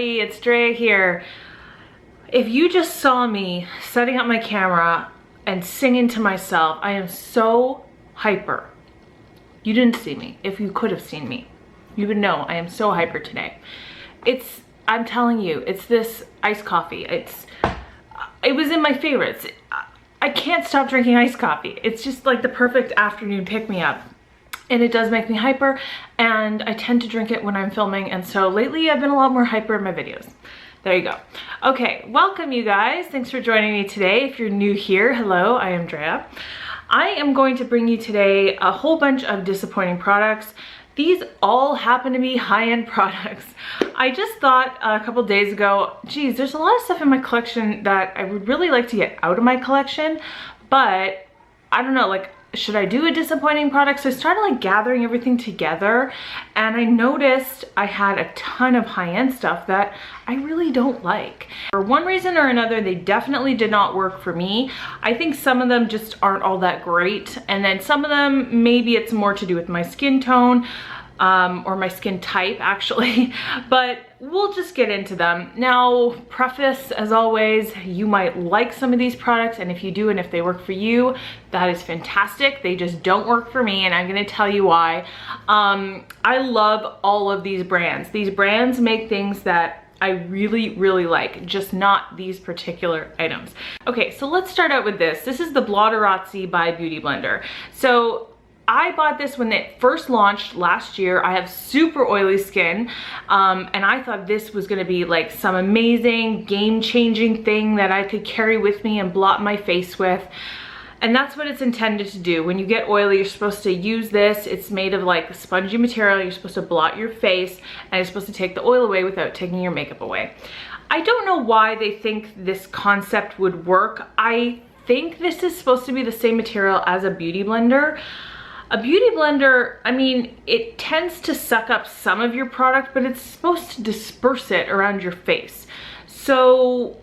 everybody, it's Drea here. If you just saw me setting up my camera and singing to myself, I am so hyper. You didn't see me. If you could have seen me, you would know I am so hyper today. I'm telling you, it's this iced coffee. It was in my favorites. I can't stop drinking iced coffee. It's just like the perfect afternoon pick-me-up. And it does make me hyper, and I tend to drink it when I'm filming, and so lately I've been a lot more hyper in my videos. There you go. Okay, welcome you guys. Thanks for joining me today. If you're new here, hello, I am Drea. I am going to bring you today a whole bunch of disappointing products. These all happen to be high-end products. I just thought a couple days ago, geez, there's a lot of stuff in my collection that I would really like to get out of my collection, but I don't know, like, should I do a disappointing product? So I started like gathering everything together, and I noticed I had a ton of high-end stuff that I really don't like. For one reason or another, they definitely did not work for me. I think some of them just aren't all that great, and then some of them, maybe it's more to do with my skin tone, or my skin type actually, but we'll just get into them. Now, preface, as always, you might like some of these products, and if you do and if they work for you, that is fantastic. They just don't work for me, and I'm gonna tell you why. I love all of these brands. These brands make things that I really, really like, just not these particular items. Okay, so let's start out with this. This is the Blotterazzi by Beauty Blender. So I bought this when it first launched last year. I have super oily skin, and I thought this was gonna be like some amazing game-changing thing that I could carry with me and blot my face with. And that's what it's intended to do. When you get oily, you're supposed to use this. It's made of like spongy material. You're supposed to blot your face, and it's supposed to take the oil away without taking your makeup away. I don't know why they think this concept would work. I think this is supposed to be the same material as a beauty blender. A beauty blender, I mean, it tends to suck up some of your product, but it's supposed to disperse it around your face. So,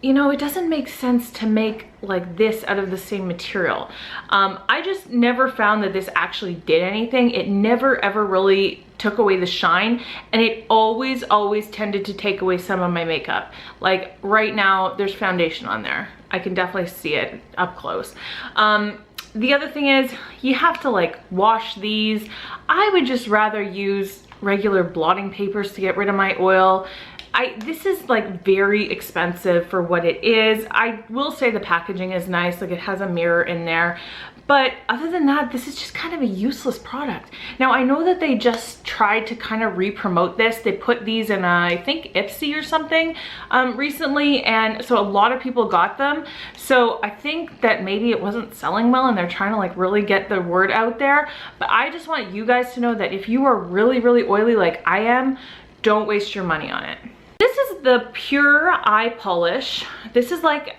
you know, it doesn't make sense to make like this out of the same material. I just never found that this actually did anything. It never ever really took away the shine, and it always tended to take away some of my makeup. Like right now, there's foundation on there. I can definitely see it up close. The other thing is, you have to like wash these. I would just rather use regular blotting papers to get rid of my oil. This is like very expensive for what it is. I will say the packaging is nice, like it has a mirror in there. But other than that, this is just kind of a useless product. Now, I know that they just tried to kind of re-promote this. They put these in, I think, Ipsy or something recently, and so a lot of people got them. So I think that maybe it wasn't selling well, and they're trying to like really get the word out there. But I just want you guys to know that if you are really, really oily like I am, don't waste your money on it. This is the Pure Eye Polish. This is like,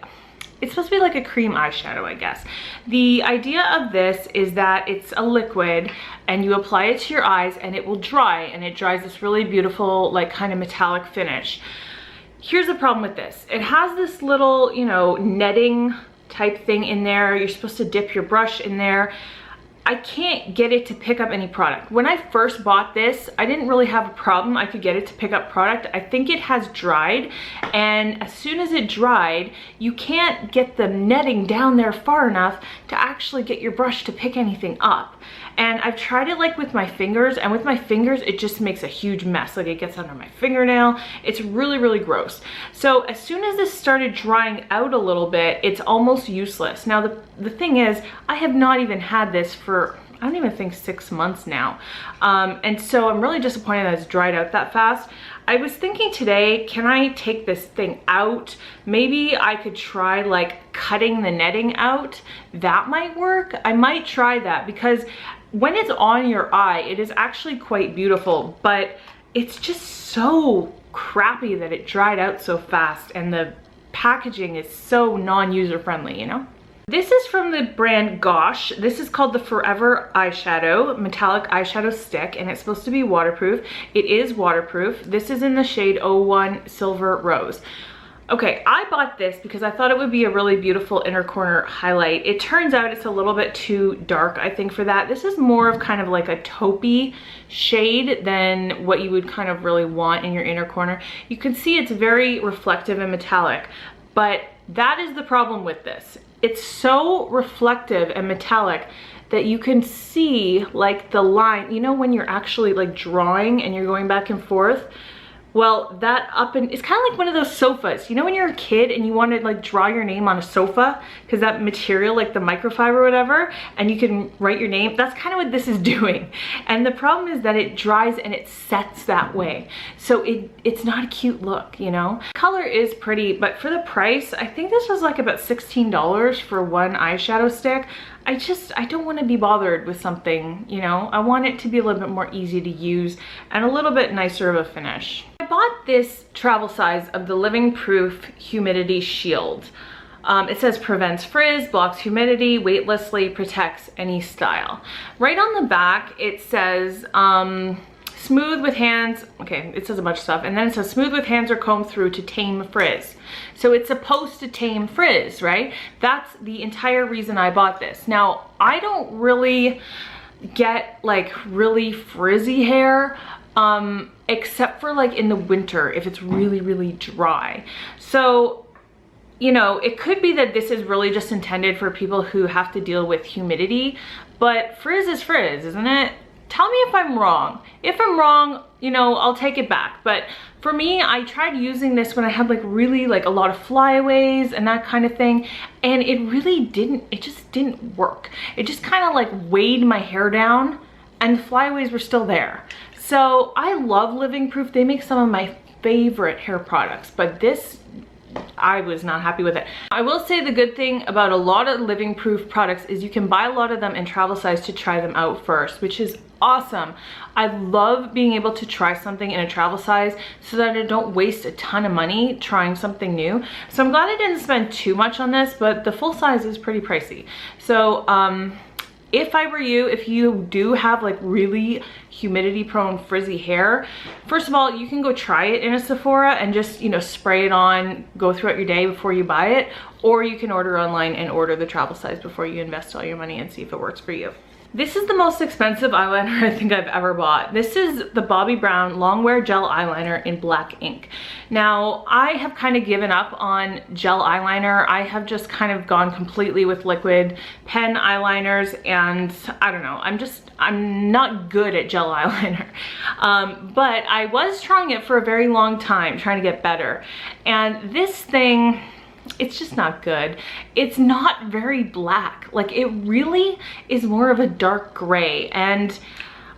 it's supposed to be like a cream eyeshadow, I guess. The idea of this is that it's a liquid, and you apply it to your eyes, and it will dry, and it dries this really beautiful, like kind of metallic finish. Here's the problem with this. It has this little, you know, netting type thing in there. You're supposed to dip your brush in there. I can't get it to pick up any product. When I first bought this, I didn't really have a problem. I could get it to pick up product. I think it has dried, and as soon as it dried, you can't get the netting down there far enough to actually get your brush to pick anything up. And I've tried it like with my fingers, and with my fingers, it just makes a huge mess. Like it gets under my fingernail. It's really, really gross. So as soon as this started drying out a little bit, it's almost useless. Now, the thing is, I have not even had this for, I don't even think 6 months now. And so I'm really disappointed that it's dried out that fast. I was thinking today, can I take this thing out? Maybe I could try like cutting the netting out. That might work. I might try that, because when it's on your eye, it is actually quite beautiful, but it's just so crappy that it dried out so fast, and the packaging is so non-user friendly, you know? This is from the brand Gosh. This is called the Forever Eyeshadow, metallic eyeshadow stick, and it's supposed to be waterproof. It is waterproof. This is in the shade 01 Silver Rose. Okay, I bought this because I thought it would be a really beautiful inner corner highlight. It turns out it's a little bit too dark, I think, for that. This is more of kind of like a taupey shade than what you would kind of really want in your inner corner. You can see it's very reflective and metallic, but that is the problem with this. It's so reflective and metallic that you can see like the line, you know, when you're actually like drawing and you're going back and forth. Well, that up and it's kind of like one of those sofas. You know when you're a kid and you want to like draw your name on a sofa because that material, like the microfiber or whatever, and you can write your name? That's kind of what this is doing. And the problem is that it dries and it sets that way. So it's not a cute look, you know? Color is pretty, but for the price, I think this was like about $16 for one eyeshadow stick. I don't want to be bothered with something, you know? I want it to be a little bit more easy to use and a little bit nicer of a finish. I bought this travel size of the Living Proof Humidity Shield. It says prevents frizz, blocks humidity, weightlessly protects any style. Right on the back, it says, smooth with hands, okay, it says a bunch of stuff, and then it says smooth with hands or comb through to tame frizz. So it's supposed to tame frizz, right? That's the entire reason I bought this. Now, I don't really get like really frizzy hair, except for like in the winter if it's really, really dry. So, you know, it could be that this is really just intended for people who have to deal with humidity, but frizz is frizz, isn't it? Tell me if I'm wrong. If I'm wrong, you know, I'll take it back. But for me, I tried using this when I had like really like a lot of flyaways and that kind of thing. And it really didn't, it just didn't work. It just kind of like weighed my hair down and the flyaways were still there. So I love Living Proof. They make some of my favorite hair products, but this, I was not happy with it. I will say the good thing about a lot of Living Proof products is you can buy a lot of them in travel size to try them out first, which is awesome. I love being able to try something in a travel size so that I don't waste a ton of money trying something new. So I'm glad I didn't spend too much on this, but the full size is pretty pricey. So if I were you, if you do have like really humidity prone frizzy hair, first of all, you can go try it in a Sephora and just, you know, spray it on, go throughout your day before you buy it, or you can order online and order the travel size before you invest all your money and see if it works for you. This is the most expensive eyeliner I think I've ever bought. This is the Bobbi Brown Longwear Gel Eyeliner in black ink. Now, I have kind of given up on gel eyeliner. I have just kind of gone completely with liquid pen eyeliners, and I don't know, I'm not good at gel eyeliner. But I was trying it for a very long time, trying to get better. And this thing, it's just not good. It's not very black. Like, it really is more of a dark gray. And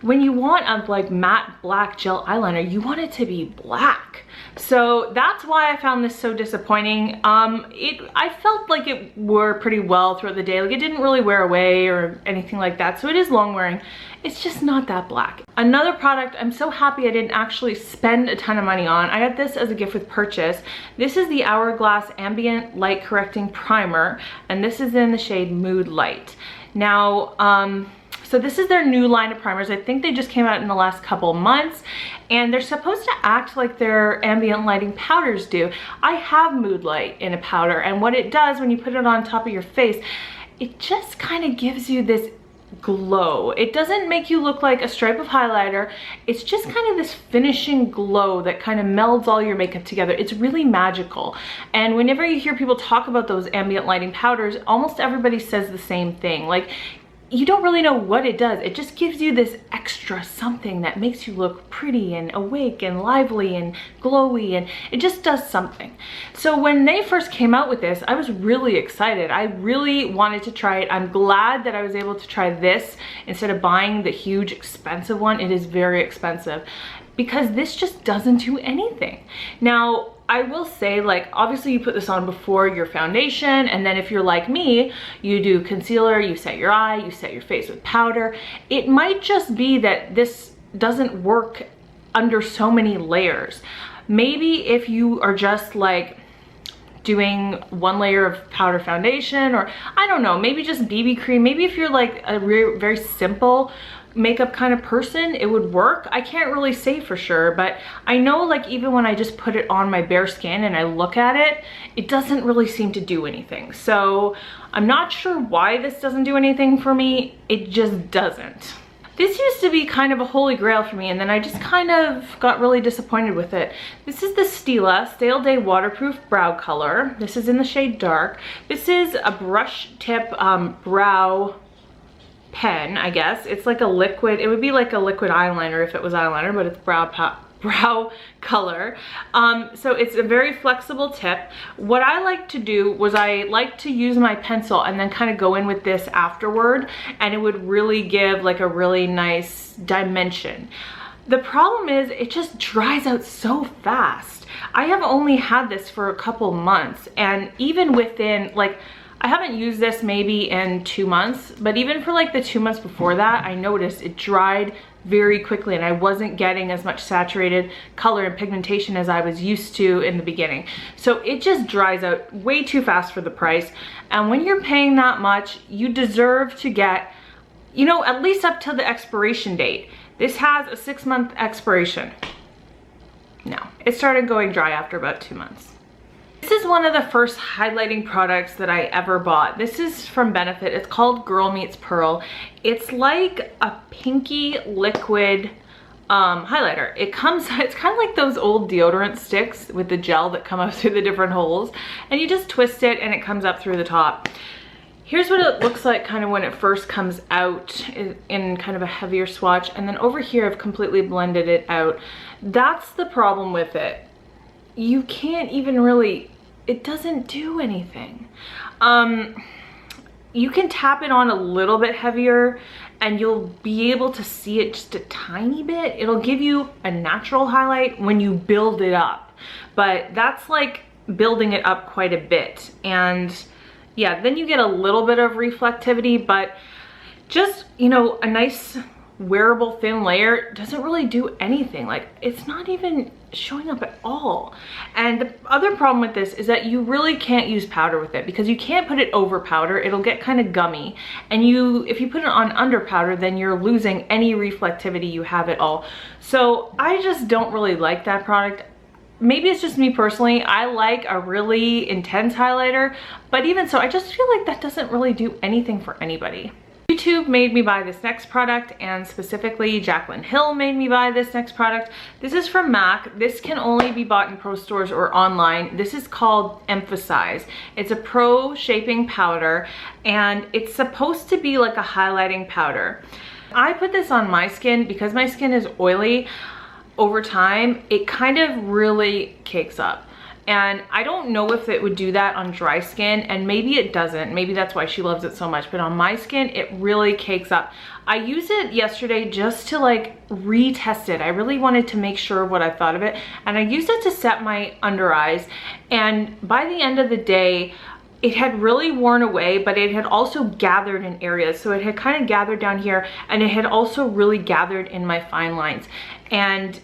when you want a like matte black gel eyeliner, you want it to be black. So that's why I found this so disappointing. I felt like it wore pretty well throughout the day. Like, it didn't really wear away or anything like that. So it is long wearing. It's just not that black. Another product I'm so happy I didn't actually spend a ton of money on. I got this as a gift with purchase. This is the Hourglass Ambient Light Correcting Primer, and this is in the shade Mood Light. Now, so this is their new line of primers. I think they just came out in the last couple months, and they're supposed to act like their ambient lighting powders do. I have Mood Light in a powder, and what it does when you put it on top of your face, it just kind of gives you this glow. It doesn't make you look like a stripe of highlighter. It's just kind of this finishing glow that kind of melds all your makeup together. It's really magical. And whenever you hear people talk about those ambient lighting powders, almost everybody says the same thing. Like, you don't really know what it does. It just gives you this extra something that makes you look pretty and awake and lively and glowy, and it just does something. So when they first came out with this, I was really excited. I really wanted to try it. I'm glad that I was able to try this instead of buying the huge expensive one. It is very expensive because this just doesn't do anything. Now, I will say, like, obviously you put this on before your foundation, and then if you're like me, you do concealer, you set your eye, you set your face with powder. It might just be that this doesn't work under so many layers. Maybe if you are just like doing one layer of powder foundation, or I don't know, maybe just BB cream. Maybe if you're like a very simple makeup kind of person, it would work. I can't really say for sure, but I know like even when I just put it on my bare skin and I look at it, it doesn't really seem to do anything. So I'm not sure why this doesn't do anything for me. It just doesn't. This used to be kind of a holy grail for me, and then I just kind of got really disappointed with it. This is the Stila Stale Day Waterproof Brow Color. This is in the shade Dark. This is a brush tip brow pen, I guess. It's like a liquid, it would be like a liquid eyeliner if it was eyeliner, but it's brow color. So it's a very flexible tip. What I like to do was I like to use my pencil and then kind of go in with this afterward, and it would really give like a really nice dimension. The problem is it just dries out so fast. I have only had this for a couple months, and even within like, I haven't used this maybe in 2 months, but even for like the 2 months before that, I noticed it dried very quickly and I wasn't getting as much saturated color and pigmentation as I was used to in the beginning. So it just dries out way too fast for the price. And when you're paying that much, you deserve to get, you know, at least up to the expiration date. This has a 6-month expiration. No, it started going dry after about 2 months. This is one of the first highlighting products that I ever bought. This is from Benefit. It's called Girl Meets Pearl. It's like a pinky liquid highlighter. It's kind of like those old deodorant sticks with the gel that come up through the different holes, and you just twist it and it comes up through the top. Here's what it looks like kind of when it first comes out in kind of a heavier swatch, and then over here I've completely blended it out. That's the problem with it. You can't even really, it doesn't do anything. You can tap it on a little bit heavier and you'll be able to see it just a tiny bit. It'll give you a natural highlight when you build it up, but that's like building it up quite a bit. And yeah, then you get a little bit of reflectivity, but just, you know, a nice wearable thin layer doesn't really do anything. Like, it's not even showing up at all. And the other problem with this is that you really can't use powder with it, because you can't put it over powder. It'll get kind of gummy, and if you put it on under powder, then you're losing any reflectivity you have at all. So I just don't really like that product. Maybe it's just me personally. I like a really intense highlighter, but even so, I just feel like that doesn't really do anything for anybody. YouTube made me buy this next product, and specifically Jaclyn Hill made me buy this next product. This is from MAC. This can only be bought in pro stores or online. This is called Emphasize. It's a pro shaping powder, and it's supposed to be like a highlighting powder. I put this on my skin because my skin is oily. Over time, it kind of really cakes up. And I don't know if it would do that on dry skin, and maybe it doesn't. Maybe that's why she loves it so much, but on my skin, it really cakes up. I used it yesterday just to like retest it. I really wanted to make sure what I thought of it, and I used it to set my under eyes, and by the end of the day, it had really worn away, but it had also gathered in areas. So it had kind of gathered down here, and it had also really gathered in my fine lines. And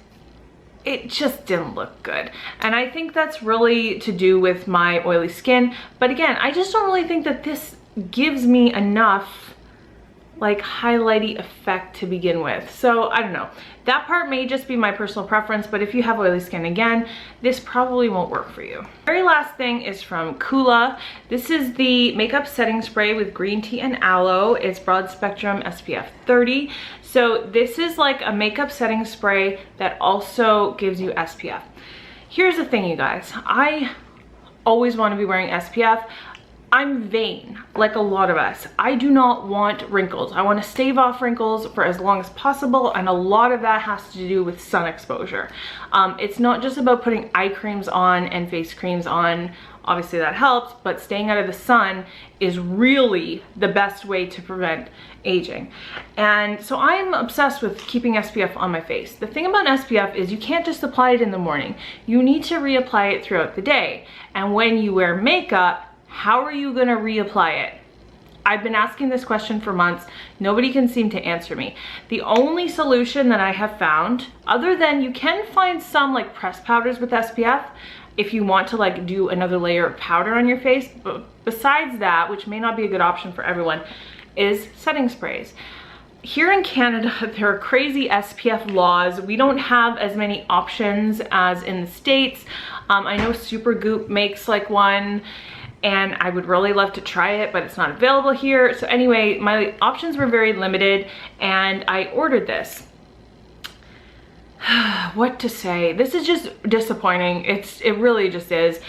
it just didn't look good. And I think that's really to do with my oily skin. But again, I just don't really think that this gives me enough like highlighty effect to begin with. So I don't know. That part may just be my personal preference, but if you have oily skin, again, this probably won't work for you. Very last thing is from Kula. This is the makeup setting spray with green tea and aloe. It's broad spectrum SPF 30. So this is like a makeup setting spray that also gives you SPF. Here's the thing, you guys. I always want to be wearing SPF. I'm vain, like a lot of us. I do not want wrinkles. I want to stave off wrinkles for as long as possible, and a lot of that has to do with sun exposure. It's not just about putting eye creams on and face creams on. Obviously that helps, but staying out of the sun is really the best way to prevent aging. And so I'm obsessed with keeping SPF on my face. The thing about SPF is you can't just apply it in the morning. You need to reapply it throughout the day. And when you wear makeup, how are you gonna reapply it? I've been asking this question for months. Nobody can seem to answer me. The only solution that I have found, other than you can find some like pressed powders with SPF if you want to like do another layer of powder on your face, but besides that, which may not be a good option for everyone, is setting sprays. here in Canada, there are crazy SPF laws. We don't have as many options as in the States. I know Supergoop makes like one, and I would really love to try it, but it's not available here. So anyway, my options were very limited, and I ordered this. What to say? This is just disappointing. It really just is,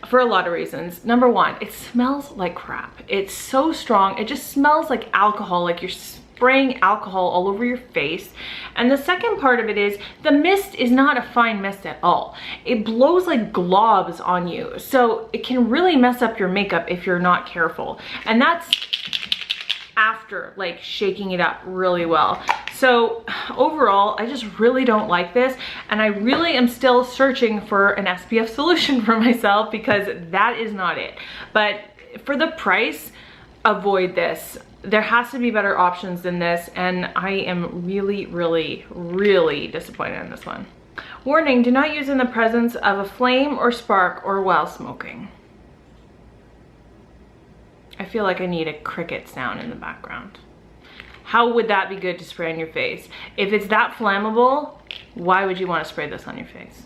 for a lot of reasons. Number one, it smells like crap. It's so strong. It just smells like alcohol, like you're spraying alcohol all over your face. And the second part of it is the mist is not a fine mist at all. It blows like globs on you. So it can really mess up your makeup if you're not careful. And that's after like shaking it up really well. So overall, I just really don't like this, and I really am still searching for an SPF solution for myself, because that is not it. But for the price, avoid this. There has to be better options than this, and I am really, really, really disappointed in this one. Warning, do not use in the presence of a flame or spark or while smoking. I feel like I need a cricket sound in the background. How would that be good to spray on your face? If it's that flammable, why would you want to spray this on your face?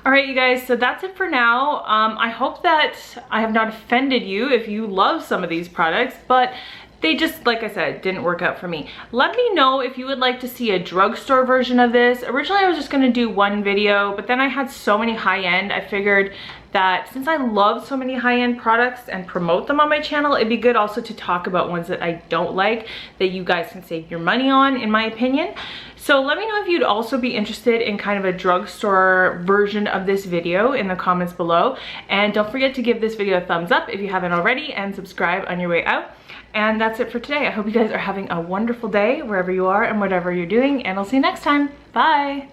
All right, you guys, so that's it for now. I hope that I have not offended you if you love some of these products, but they just, like I said, didn't work out for me. Let me know if you would like to see a drugstore version of this. Originally, I was just gonna do one video, but then I had so many high-end, I figured that since I love so many high-end products and promote them on my channel, it'd be good also to talk about ones that I don't like, that you guys can save your money on, in my opinion. So let me know if you'd also be interested in kind of a drugstore version of this video in the comments below. And don't forget to give this video a thumbs up if you haven't already, and subscribe on your way out. And that's it for today. I hope you guys are having a wonderful day wherever you are and whatever you're doing, and I'll see you next time. Bye.